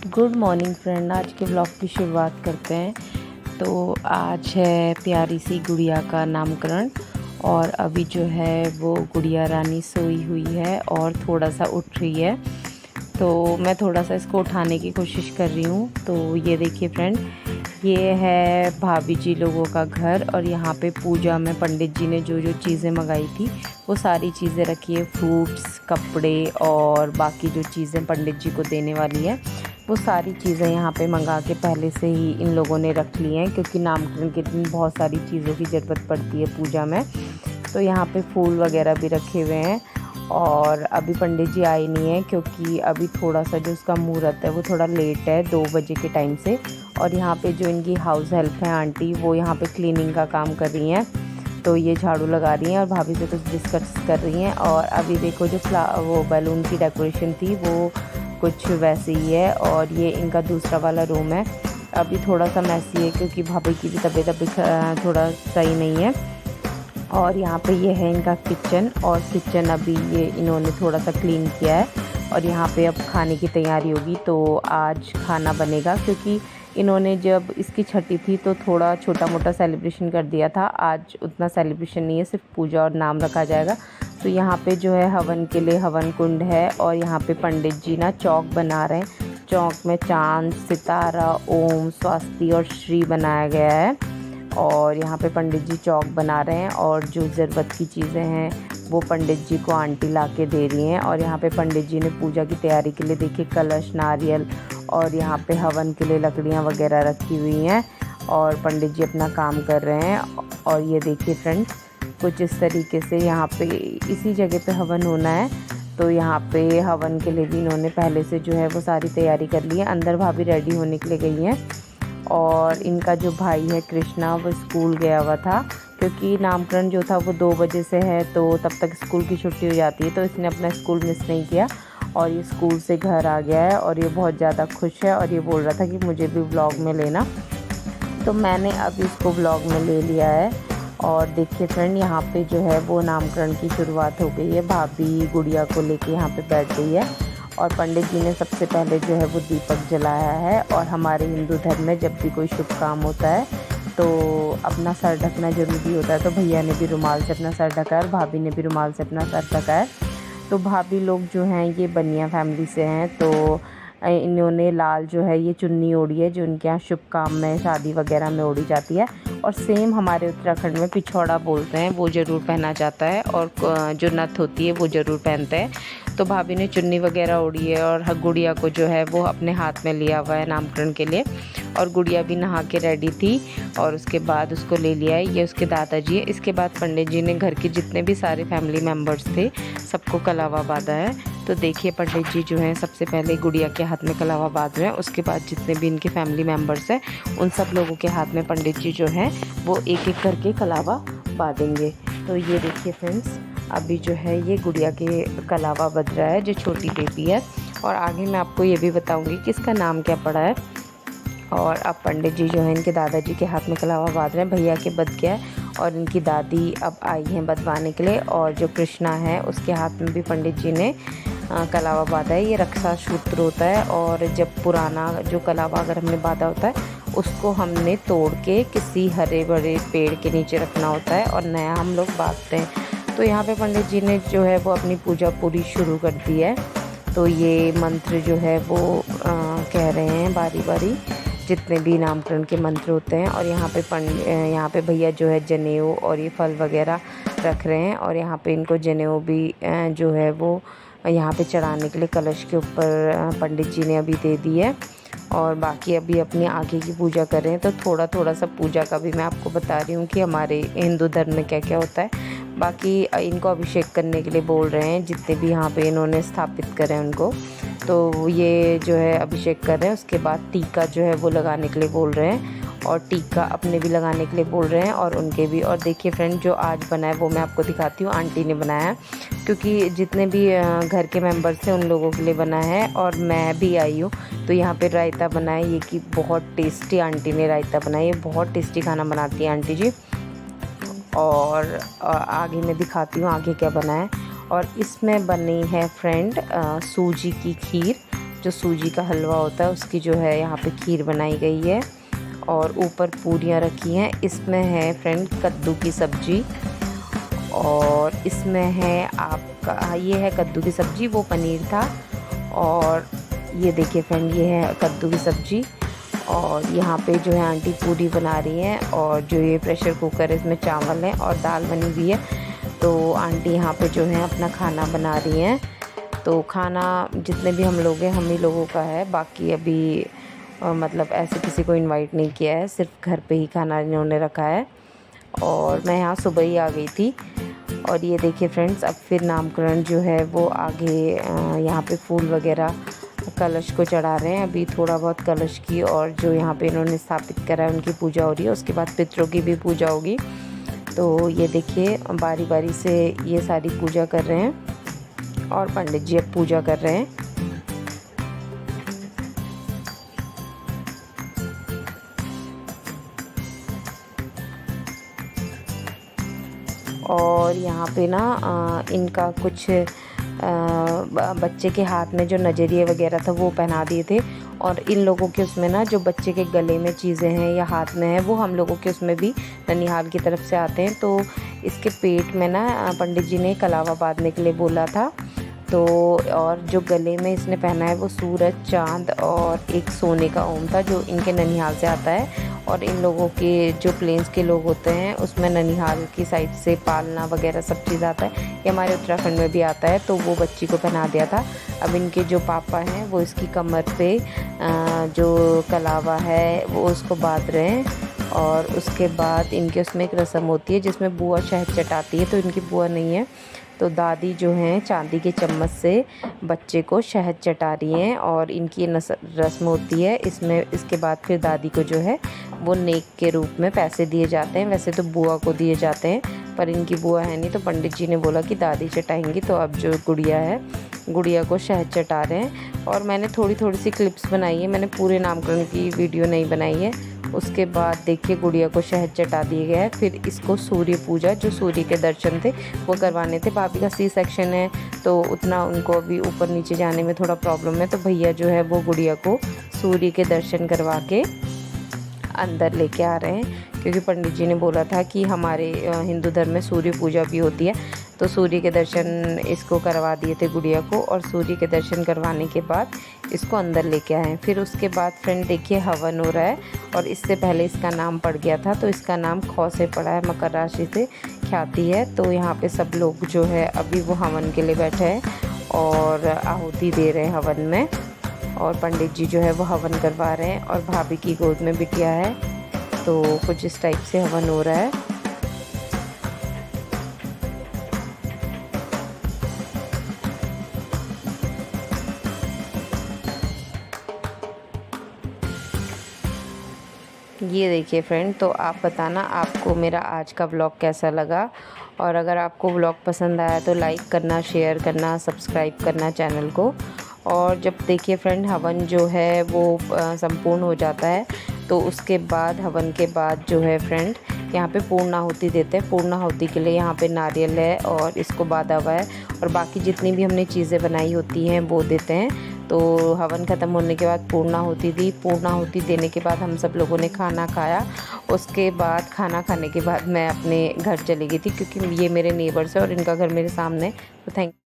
Good morning friend. आज के blog की शुरुआत करते हैं। तो आज है प्यारी सी गुड़िया का नामकरण और अभी जो है वो गुड़िया रानी सोई हुई है और थोड़ा सा उठ रही है। तो मैं थोड़ा सा इसको उठाने की कोशिश कर रही हूँ। तो ये देखिए फ्रेंड, ये है भाभी जी लोगों का घर और यहाँ पे पूजा में पंडित जी ने जो जो चीज़ें मंगाई थी वो सारी चीज़ें रखी है। फ्रूट्स, कपड़े और बाकी जो चीज़ें पंडित जी को देने वाली है वो सारी चीज़ें यहाँ पे मंगा के पहले से ही इन लोगों ने रख ली हैं, क्योंकि नामकरण के दिन बहुत सारी चीज़ों की ज़रूरत पड़ती है पूजा में। तो यहाँ पे फूल वगैरह भी रखे हुए हैं और अभी पंडित जी आए नहीं हैं, क्योंकि अभी थोड़ा सा जो उसका मुहूर्त है वो थोड़ा लेट है, 2 बजे के टाइम से। और यहाँ पे जो इनकी हाउस हेल्प है आंटी, वो यहाँ पे क्लीनिंग का काम कर रही हैं। तो ये झाड़ू लगा रही हैं और भाभी से कुछ डिस्कस कर रही हैं। और अभी देखो जो वो बैलून की डेकोरेशन थी वो कुछ वैसे ही है। और ये इनका दूसरा वाला रूम है। अभी थोड़ा सा मैसी है क्योंकि भाभी की भी तबीयत अभी थोड़ा सही नहीं है। और यहाँ पे ये है इनका किचन, और किचन अभी ये इन्होंने थोड़ा सा क्लीन किया है और यहाँ पे अब खाने की तैयारी होगी। तो आज खाना बनेगा, क्योंकि इन्होंने जब इसकी छठी थी तो थोड़ा छोटा मोटा सेलिब्रेशन कर दिया था। आज उतना सेलिब्रेशन नहीं है, सिर्फ पूजा और नाम रखा जाएगा। तो यहाँ पे जो है हवन के लिए हवन कुंड है और यहाँ पे पंडित जी ना चौक बना रहे हैं। चौक में चांद, सितारा, ओम, स्वस्ति और श्री बनाया गया है। और यहाँ पे पंडित जी चौक बना रहे हैं और जो ज़रूरत की चीज़ें हैं वो पंडित जी को आंटी ला के दे रही हैं। और यहाँ पे पंडित जी ने पूजा की तैयारी के लिए देखिए कलश, नारियल और यहाँ पे हवन के लिए लकड़ियाँ वगैरह रखी हुई हैं और पंडित जी अपना काम कर रहे हैं। और ये देखिए फ्रेंड, कुछ इस तरीके से यहाँ पे इसी जगह पे हवन होना है। तो यहाँ पे हवन के लिए भी इन्होंने पहले से जो है वो सारी तैयारी कर ली है। अंदर भाभी रेडी होने के लिए गई हैं और इनका जो भाई है कृष्णा वो स्कूल गया हुआ था, क्योंकि नामकरण जो था वो 2 बजे से है तो तब तक स्कूल की छुट्टी हो जाती है। तो इसने अपना स्कूल मिस नहीं किया और ये स्कूल से घर आ गया है और ये बहुत ज़्यादा खुश है और ये बोल रहा था कि मुझे भी व्लॉग में लेना। तो मैंने अब इसको व्लॉग में ले लिया है। और देखिए फ्रेंड, यहाँ पे जो है वो नामकरण की शुरुआत हो गई है। भाभी गुड़िया को लेके यहाँ पे बैठ गई है और पंडित जी ने सबसे पहले जो है वो दीपक जलाया है। और हमारे हिंदू धर्म में जब भी कोई शुभ काम होता है तो अपना सर ढकना ज़रूरी होता है। तो भैया ने भी रुमाल से अपना सर ढका है और भाभी ने भी रुमाल से अपना सर ढका है। तो भाभी लोग जो हैं ये बनिया फैमिली से हैं, तो इन्होंने लाल जो है ये चुन्नी ओढ़ी है, जो इनके यहाँ शुभ काम में, शादी वगैरह में ओढ़ी जाती है। और सेम हमारे उत्तराखंड में पिछौड़ा बोलते हैं, वो ज़रूर पहना जाता है और जो नथ होती है वो ज़रूर पहनते हैं। तो भाभी ने चुन्नी वगैरह ओढ़ी है और गुड़िया को जो है वो अपने हाथ में लिया हुआ है नामकरण के लिए। और गुड़िया भी नहा के रेडी थी और उसके बाद उसको ले लिया है। ये उसके दादाजी है। इसके बाद पंडित जी ने घर के जितने भी सारे फैमिली मेम्बर्स थे सबको कलावा बांधा है। तो देखिए पंडित जी जो हैं सबसे पहले गुड़िया के हाथ में कलावा बांध रहे हैं, उसके बाद जितने भी इनके फैमिली मेम्बर्स हैं उन सब लोगों के हाथ में पंडित जी जो हैं वो एक एक करके कलावा बांधेंगे। तो ये देखिए फ्रेंड्स, अभी जो है ये गुड़िया के कलावा बज रहा है, जो छोटी बेबी है। और आगे मैं आपको ये भी बताऊंगी कि इसका नाम क्या पड़ा है। और अब पंडित जी जो है इनके दादाजी के हाथ में कलावा बांध रहे हैं, भैया के बध गया है और इनकी दादी अब आई हैं बधवाने के लिए। और जो कृष्णा है उसके हाथ में भी पंडित जी ने कलावा बांधा है। ये रक्षा सूत्र होता है और जब पुराना जो कलावा अगर हमने बांधा होता है उसको हमने तोड़ के किसी हरे भरे पेड़ के नीचे रखना होता है और नया हम लोग बांधते हैं। तो यहाँ पे पंडित जी ने जो है वो अपनी पूजा पूरी शुरू कर दी है। तो ये मंत्र जो है वो कह रहे हैं बारी बारी, जितने भी नामकरण के मंत्र होते हैं। और यहाँ पे भैया जो है जनेऊ और ये फल वगैरह रख रहे हैं। और यहाँ पे इनको जनेऊ भी जो है वो यहाँ पे चढ़ाने के लिए कलश के ऊपर पंडित जी ने अभी दे दी है। और बाकी अभी अपनी आगे की पूजा कर रहे हैं। तो थोड़ा थोड़ा सा पूजा का भी मैं आपको बता रही हूँ कि हमारे हिंदू धर्म में क्या क्या होता है। बाकी इनको अभिषेक करने के लिए बोल रहे हैं, जितने भी यहाँ पे इन्होंने स्थापित करे उनको। तो ये जो है अभिषेक कर रहे हैं। उसके बाद टीका जो है वो लगाने के लिए बोल रहे हैं और टीका अपने भी लगाने के लिए बोल रहे हैं और उनके भी। और देखिए फ्रेंड, जो आज बना है वो मैं आपको दिखाती हूँ। आंटी ने बनाया है, क्योंकि जितने भी घर के मेंबर्स थे उन लोगों के लिए बना है और मैं भी आई हूँ। तो यहाँ पे रायता बना है, ये कि बहुत टेस्टी आंटी ने रायता बनाया। ये बहुत टेस्टी खाना बनाती है आंटी जी। और आगे मैं दिखाती हूँ आगे क्या बना है। और इसमें बनी है फ्रेंड सूजी की खीर, जो सूजी का हलवा होता है उसकी जो है यहाँ पे खीर बनाई गई है और ऊपर पूरियाँ रखी हैं। इसमें है फ्रेंड कद्दू की सब्ज़ी और इसमें है आपका ये है कद्दू की सब्ज़ी, वो पनीर था। और ये देखिए फ्रेंड, ये है कद्दू की सब्ज़ी और यहाँ पे जो है आंटी पूरी बना रही हैं और जो ये प्रेशर कुकर है इसमें चावल है और दाल बनी हुई है। तो आंटी यहाँ पे जो है अपना खाना बना रही हैं। तो खाना जितने भी हम लोग हैं हम ही लोगों का है, बाकी अभी मतलब ऐसे किसी को इनवाइट नहीं किया है, सिर्फ घर पे ही खाना इन्होंने रखा है। और मैं यहाँ सुबह ही आ गई थी। और ये देखिए फ्रेंड्स, अब फिर नामकरण जो है वो आगे यहाँ पे फूल वगैरह कलश को चढ़ा रहे हैं। अभी थोड़ा बहुत कलश की और जो यहाँ पे इन्होंने स्थापित करा है उनकी पूजा हो रही है, उसके बाद पितरों की भी पूजा होगी। तो ये देखिए बारी बारी से ये सारी पूजा कर रहे हैं और पंडित जी अब पूजा कर रहे हैं। और यहाँ पे ना इनका कुछ बच्चे के हाथ में जो नजरिए वगैरह था वो पहना दिए थे और इन लोगों के उसमें ना जो बच्चे के गले में चीज़ें हैं या हाथ में है वो हम लोगों के उसमें भी ननिहाल की तरफ से आते हैं। तो इसके पेट में ना पंडित जी ने कलावा बांधने के लिए बोला था। तो और जो गले में इसने पहना है वो सूरज, चाँद और एक सोने का ओम था जो इनके ननिहाल से आता है। और इन लोगों के जो प्लेन्स के लोग होते हैं उसमें ननिहाल की साइड से पालना वगैरह सब चीज़ आता है, ये हमारे उत्तराखंड में भी आता है। तो वो बच्ची को पहना दिया था। अब इनके जो पापा हैं वो इसकी कमर पे जो कलावा है वो उसको बांध रहे हैं। और उसके बाद इनके उसमें एक रस्म होती है जिसमें बुआ शहद चटाती है, तो इनकी बुआ नहीं है तो दादी जो हैं चांदी के चम्मच से बच्चे को शहद चटा रही हैं और इनकी रस्म होती है। इसमें इसके बाद फिर दादी को जो है वो नेक के रूप में पैसे दिए जाते हैं। वैसे तो बुआ को दिए जाते हैं पर इनकी बुआ है नहीं तो पंडित जी ने बोला कि दादी चटाएंगी। तो अब जो गुड़िया है, गुड़िया को शहद चटा रहे हैं। और मैंने थोड़ी थोड़ी सी क्लिप्स बनाई है, मैंने पूरे नामकरण की वीडियो नहीं बनाई है। उसके बाद देखिए गुड़िया को शहद चटा दिया गया है। फिर इसको सूर्य पूजा, जो सूर्य के दर्शन थे वो करवाने थे। भाभी का सी सेक्शन है तो उतना उनको अभी ऊपर नीचे जाने में थोड़ा प्रॉब्लम है, तो भैया जो है वो गुड़िया को सूर्य के दर्शन करवा के अंदर लेके आ रहे हैं। क्योंकि पंडित जी ने बोला था कि हमारे हिंदू धर्म में सूर्य पूजा भी होती है, तो सूर्य के दर्शन इसको करवा दिए थे गुड़िया को। और सूर्य के दर्शन करवाने के बाद इसको अंदर लेके आए। फिर उसके बाद फ्रेंड देखिए हवन हो रहा है और इससे पहले इसका नाम पड़ गया था, तो इसका नाम खौ से पड़ा है, मकर राशि से ख्याति है। तो यहाँ पे सब लोग जो है अभी वो हवन के लिए बैठे हैं और आहुति दे रहे हैं हवन में। और पंडित जी जो है वो हवन करवा रहे हैं और भाभी की गोद में बिटिया है, तो कुछ इस टाइप से हवन हो रहा है। ये देखिए फ्रेंड, तो आप बताना आपको मेरा आज का व्लॉग कैसा लगा। और अगर आपको व्लॉग पसंद आया तो लाइक करना, शेयर करना, सब्सक्राइब करना चैनल को। और जब देखिए फ्रेंड हवन जो है वो संपूर्ण हो जाता है तो उसके बाद हवन के बाद जो है फ्रेंड यहाँ पे पूर्णाहुति देते हैं। पूर्णाहुति के लिए यहाँ पे नारियल है और इसको बांधा हुआ है और बाकी जितनी भी हमने चीज़ें बनाई होती हैं वो देते हैं। तो हवन ख़त्म होने के बाद पूर्णाहुति दी। पूर्णाहुति देने के बाद हम सब लोगों ने खाना खाया। उसके बाद खाना खाने के बाद मैं अपने घर चली गई थी क्योंकि ये मेरे नेबर्स है और इनका घर मेरे सामने। तो थैंक